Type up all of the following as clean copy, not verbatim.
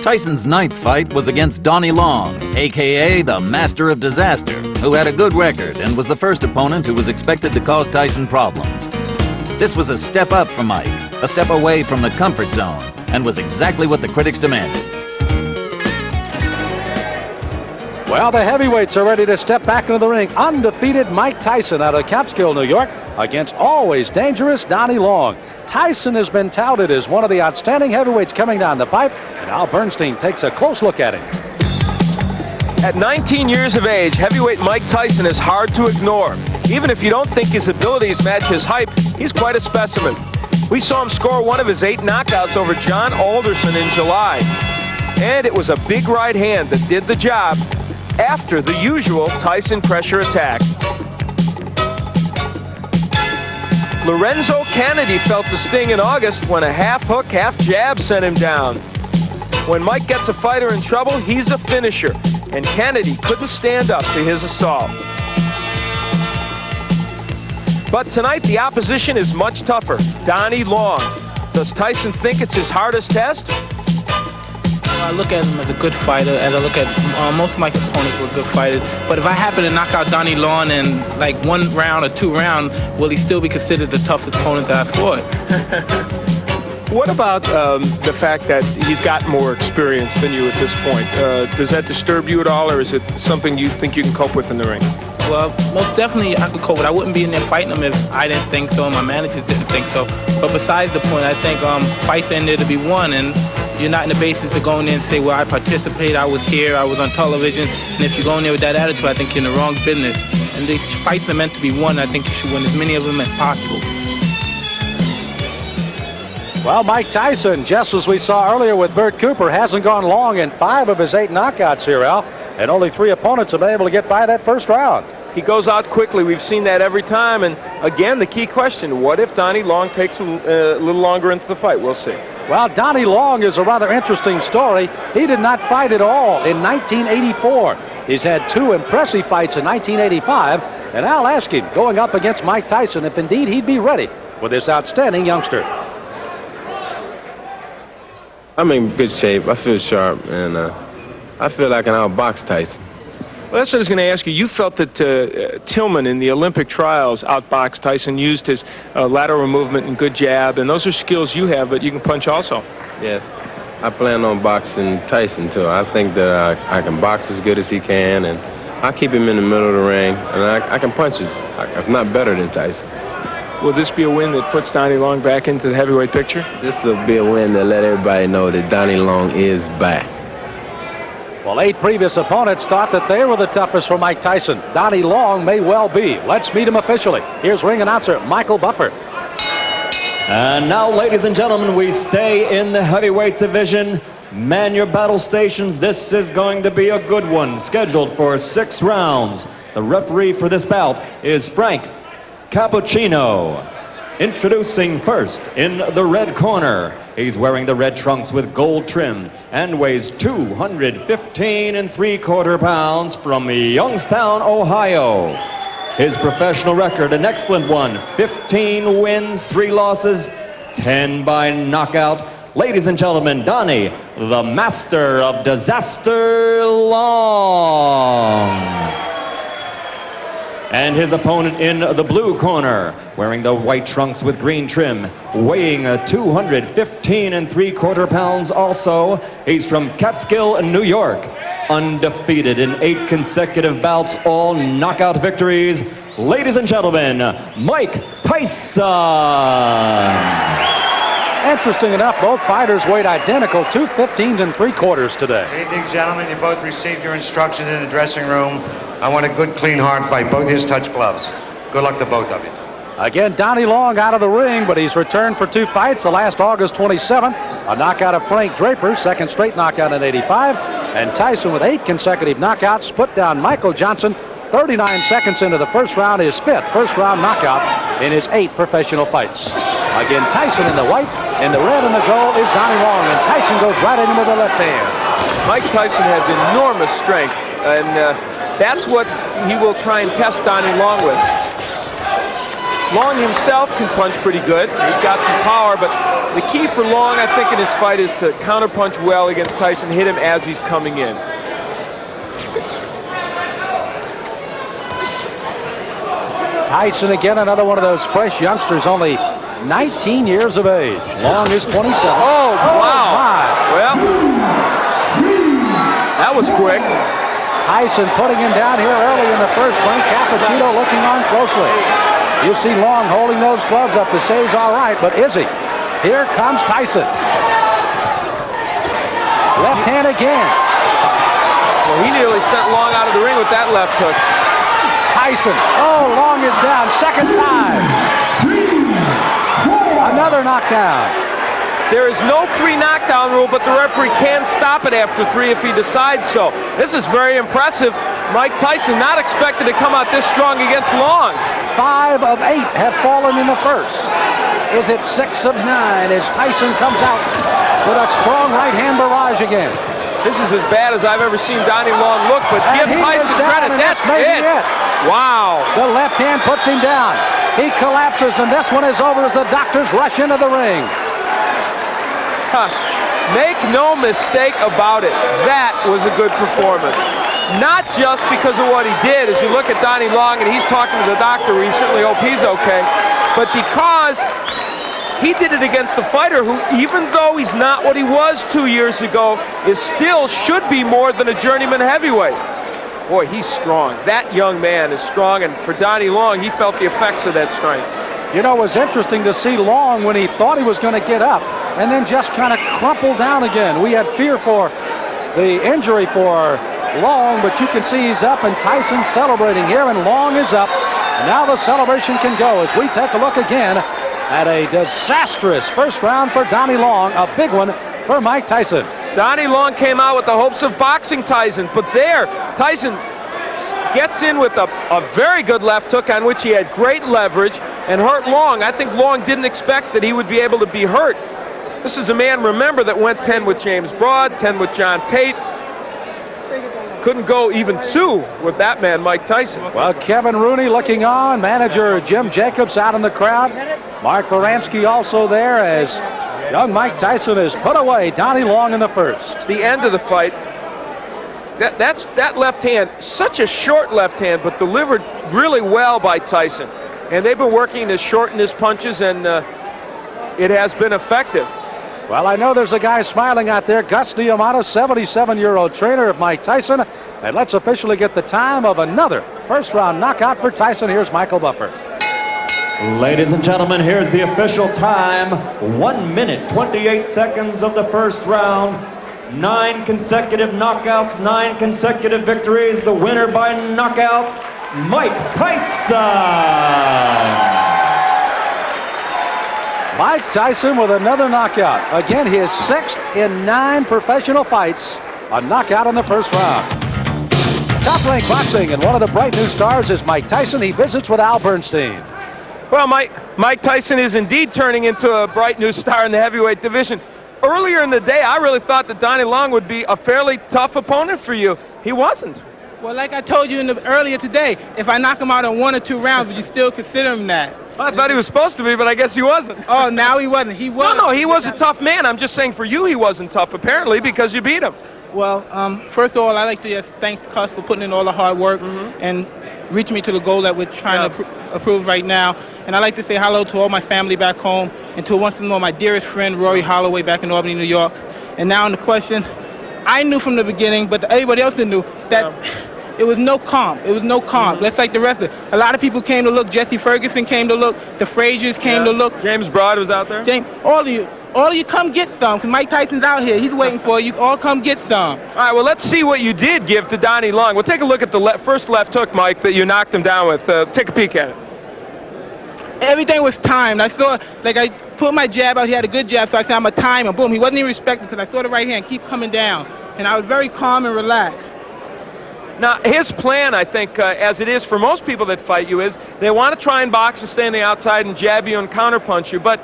Tyson's ninth fight was against Donnie Long, a.k.a. the Master of Disaster, who had a good record and was the first opponent who was expected to cause Tyson problems. This was a step up for Mike, a step away from the comfort zone, and was exactly what the critics demanded. Well, the heavyweights are ready to step back into the ring. Undefeated Mike Tyson out of Catskill, New York, against always dangerous Donnie Long. Tyson has been touted as one of the outstanding heavyweights coming down the pipe, and Al Bernstein takes a close look at him. At 19 years of age, heavyweight Mike Tyson is hard to ignore. Even if you don't think his abilities match his hype, he's quite a specimen. We saw him score one of his 8 knockouts over John Alderson in July. And it was a big right hand that did the job after the usual Tyson pressure attack. Lorenzo Kennedy felt the sting in August when a half hook, half jab sent him down. When Mike gets a fighter in trouble, he's a finisher, and Kennedy couldn't stand up to his assault. But tonight, the opposition is much tougher. Donnie Long. Does Tyson think it's his hardest test? I look at him as a good fighter, and I look at most of my opponents were good fighters. But if I happen to knock out Donnie Long in like 1 round or 2 rounds, will he still be considered the toughest opponent that I fought? What about the fact that he's got more experience than you at this point? Does that disturb you at all, or is it something you think you can cope with in the ring? Well, most definitely I could cope with. I wouldn't be in there fighting him if I didn't think so and my managers didn't think so. But besides the point, I think fights in there to be won, and you're not in the basis to go in there and say, well, I participated, I was here, I was on television. And if you go in there with that attitude, I think you're in the wrong business. And these fights are meant to be won. I think you should win as many of them as possible. Well, Mike Tyson, just as we saw earlier with Bert Cooper, hasn't gone long in 5 of his 8 knockouts here, Al. And only 3 opponents have been able to get by that first round. He goes out quickly. We've seen that every time. And again, the key question, what if Donnie Long takes him a little longer into the fight? We'll see. Well, Donnie Long is a rather interesting story. He did not fight at all in 1984. He's had 2 impressive fights in 1985. And I'll ask him, going up against Mike Tyson, if indeed he'd be ready for this outstanding youngster. I'm in good shape. I feel sharp, and I feel like I can outbox Tyson. Well, that's what I was going to ask you. You felt that Tillman in the Olympic trials outboxed Tyson, used his lateral movement and good jab, and those are skills you have, but you can punch also. Yes, I plan on boxing Tyson, too. I think that I can box as good as he can, and I'll keep him in the middle of the ring, and I can punch if not better than Tyson. Will this be a win that puts Donnie Long back into the heavyweight picture? This will be a win that let everybody know that Donnie Long is back. Well, 8 previous opponents thought that they were the toughest for Mike Tyson. Donnie Long may well be. Let's meet him officially. Here's ring announcer Michael Buffer. And now, ladies and gentlemen, we stay in the heavyweight division. Man your battle stations. This is going to be a good one, scheduled for 6 rounds. The referee for this bout is Frank Cappuccino. Introducing first in the red corner. He's wearing the red trunks with gold trim and weighs 215 3/4 pounds from Youngstown, Ohio. His professional record, an excellent one. 15 wins, 3 losses, 10 by knockout. Ladies and gentlemen, Donnie, the Master of Disaster Long. And his opponent in the blue corner, wearing the white trunks with green trim, weighing 215 3/4 pounds also. He's from Catskill, New York. Undefeated in 8 consecutive bouts, all knockout victories. Ladies and gentlemen, Mike Tyson. Interesting enough, both fighters weighed identical, 215 3/4 today. Good evening, gentlemen. You both received your instructions in the dressing room. I want a good, clean, hard fight. Both of you touch gloves. Good luck to both of you. Again, Donnie Long out of the ring, but he's returned for 2 fights. The last August 27th, a knockout of Frank Draper, 2nd straight knockout in 85. And Tyson with 8 consecutive knockouts, put down Michael Johnson 39 seconds into the first round, his 5th first-round knockout in his 8 professional fights. Again, Tyson in the white, in the red and the gold is Donnie Long, and Tyson goes right in with the left hand. Mike Tyson has enormous strength, and that's what he will try and test Donnie Long with. Long himself can punch pretty good. He's got some power, but the key for Long, I think, in his fight is to counterpunch well against Tyson, hit him as he's coming in. Tyson again, another one of those fresh youngsters, only 19 years of age. Long is 27. Oh, wow. Well, that was quick. Tyson putting him down here early in the first. Frank Cappuccino looking on closely. You see Long holding those gloves up to say he's all right, but is he? Here comes Tyson. Left hand again. Well, he nearly sent Long out of the ring with that left hook. Tyson. Oh, Long is down. Second time. Another knockdown. There is no 3 knockdown rule, but the referee can stop it after 3 if he decides so. This is very impressive. Mike Tyson not expected to come out this strong against Long. 5 of 8 have fallen in the first. Is it 6 of 9 as Tyson comes out with a strong right hand barrage again? This is as bad as I've ever seen Donnie Long look, but And give he Tyson is down, credit. and That's maybe it. Wow. The left hand puts him down. He collapses, and this one is over as the doctors rush into the ring. Make no mistake about it. That was a good performance. Not just because of what he did, as you look at Donnie Long and he's talking to the doctor, we certainly hope he's okay, but because he did it against a fighter who, even though he's not what he was 2 years ago, is still should be more than a journeyman heavyweight. Boy, he's strong. That young man is strong, and for Donnie Long, he felt the effects of that strength. You know, it was interesting to see Long when he thought he was going to get up and then just kind of crumple down again. We had fear for the injury for Long, but you can see he's up, and Tyson's celebrating here, and Long is up. Now the celebration can go as we take a look again at a disastrous first round for Donnie Long, a big one for Mike Tyson. Donnie Long came out with the hopes of boxing Tyson, but there, Tyson gets in with a very good left hook on which he had great leverage and hurt Long. I think Long didn't expect that he would be able to be hurt. This is a man, remember, that went 10 with James Broad, 10 with John Tate. Couldn't go even 2 with that man, Mike Tyson. Well, Kevin Rooney looking on, manager Jim Jacobs out in the crowd. Mark Baranski also there as young Mike Tyson has put away Donnie Long in the first. The end of the fight, that left hand, such a short left hand, but delivered really well by Tyson. And they've been working to shorten his punches, and it has been effective. Well, I know there's a guy smiling out there, Gus Diamato, 77-year-old trainer of Mike Tyson. And let's officially get the time of another first-round knockout for Tyson. Here's Michael Buffer. Ladies and gentlemen, here's the official time. 1 minute, 28 seconds of the first round. 9 consecutive knockouts, 9 consecutive victories. The winner by knockout, Mike Tyson. Mike Tyson with another knockout. Again, his 6th in 9 professional fights. A knockout in the first round. Top Rank Boxing, and one of the bright new stars is Mike Tyson. He visits with Al Bernstein. Well, Mike Tyson is indeed turning into a bright new star in the heavyweight division. Earlier in the day, I really thought that Donnie Long would be a fairly tough opponent for you. He wasn't. Well, like I told you earlier today, if I knock him out in 1 or 2 rounds, would you still consider him that? I thought he was supposed to be, but I guess he wasn't. Oh, now he wasn't. He was. No, he was a tough man. I'm just saying for you he wasn't tough, apparently, because you beat him. Well, first of all, I'd like to just thank Cus for putting in all the hard work and reaching me to the goal that we're trying to approve right now. And I'd like to say hello to all my family back home and to once more my dearest friend, Rory Holloway, back in Albany, New York. And now on the question, I knew from the beginning, but everybody else knew, that it was no calm. It was no calm. Let's like the rest of it. A lot of people came to look. Jesse Ferguson came to look. The Fraziers came to look. James Broad was out there. All of you come get some, because Mike Tyson's out here. He's waiting for you. All come get some. All right, well, let's see what you did give to Donnie Long. We'll take a look at the first left hook, Mike, that you knocked him down with. Take a peek at it. Everything was timed. I saw, I put my jab out. He had a good jab, so I said, I'm going to time him. Boom. He wasn't even respecting because I saw the right hand keep coming down. And I was very calm and relaxed. Now, his plan, I think, as it is for most people that fight you, is they want to try and box and stay on the outside and jab you and counterpunch you. But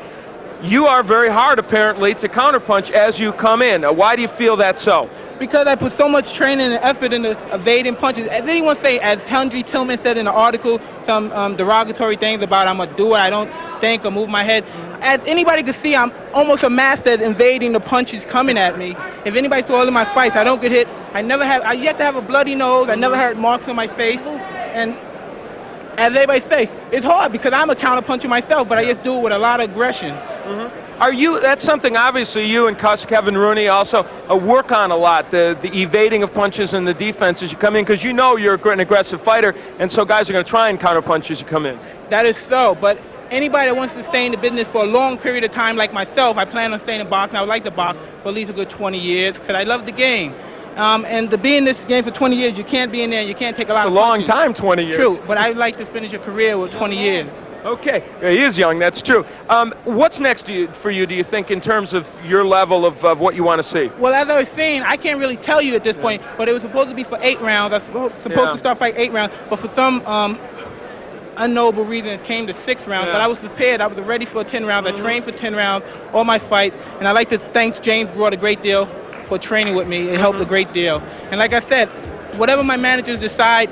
you are very hard, apparently, to counterpunch as you come in. Why do you feel that's so? because I put so much training and effort into evading punches. As anyone say, as Henry Tillman said in the article, some derogatory things about I'm a doer, I don't think or move my head. As anybody can see, I'm almost a master at invading the punches coming at me. If anybody saw all of my fights, I don't get hit. I yet to have a bloody nose. I never had marks on my face. And as everybody say, it's hard because I'm a counterpuncher myself, but I just do it with a lot of aggression. That's something obviously you and Kevin Rooney also work on a lot, the evading of punches and the defense as you come in, because you know you're an aggressive fighter, and so guys are going to try and counterpunch as you come in. That is so, but anybody that wants to stay in the business for a long period of time like myself, I plan on staying in boxing. I would like to box for at least a good 20 years because I love the game. And to be in this game for 20 years, you can't be in there, you can't take a lot of punches. It's a long time, 20 years. True, but I'd like to finish a career with 20 years. Okay, yeah, he is young, that's true. What's next for you, do you think, in terms of your level of what you want to see? Well, as I was saying, I can't really tell you at this point, but it was supposed to be for 8 rounds. I was supposed to start fighting 8 rounds, but for some unknowable reason, it came to 6 rounds. But I was prepared. I was ready for 10 rounds. I trained for 10 rounds, all my fights, and I'd like to thank James Broad a great deal for training with me. It helped a great deal. And like I said, whatever my managers decide,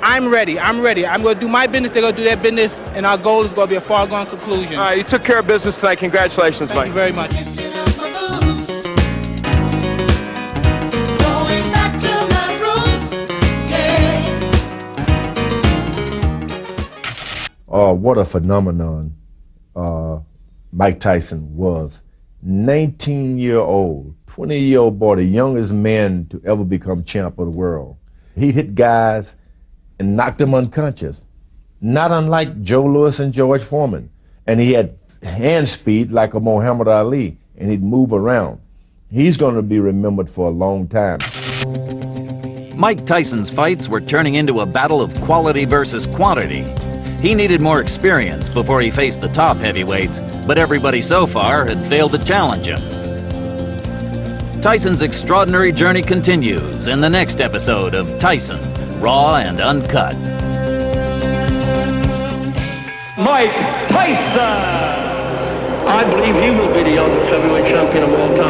I'm ready. I'm ready. I'm going to do my business. They're going to do their business, and our goal is going to be a far-gone conclusion. All right, you took care of business tonight. Congratulations, Mike. Thank you very much. What a phenomenon Mike Tyson was. 19-year-old, 20-year-old boy, the youngest man to ever become champ of the world. He hit guys and knocked them unconscious, not unlike Joe Louis and George Foreman. And he had hand speed like a Muhammad Ali, and he'd move around. He's going to be remembered for a long time. Mike Tyson's fights were turning into a battle of quality versus quantity. He needed more experience before he faced the top heavyweights, but everybody so far had failed to challenge him. Tyson's extraordinary journey continues in the next episode of Tyson, Raw and Uncut. Mike Tyson! I believe he will be the youngest heavyweight champion of all time.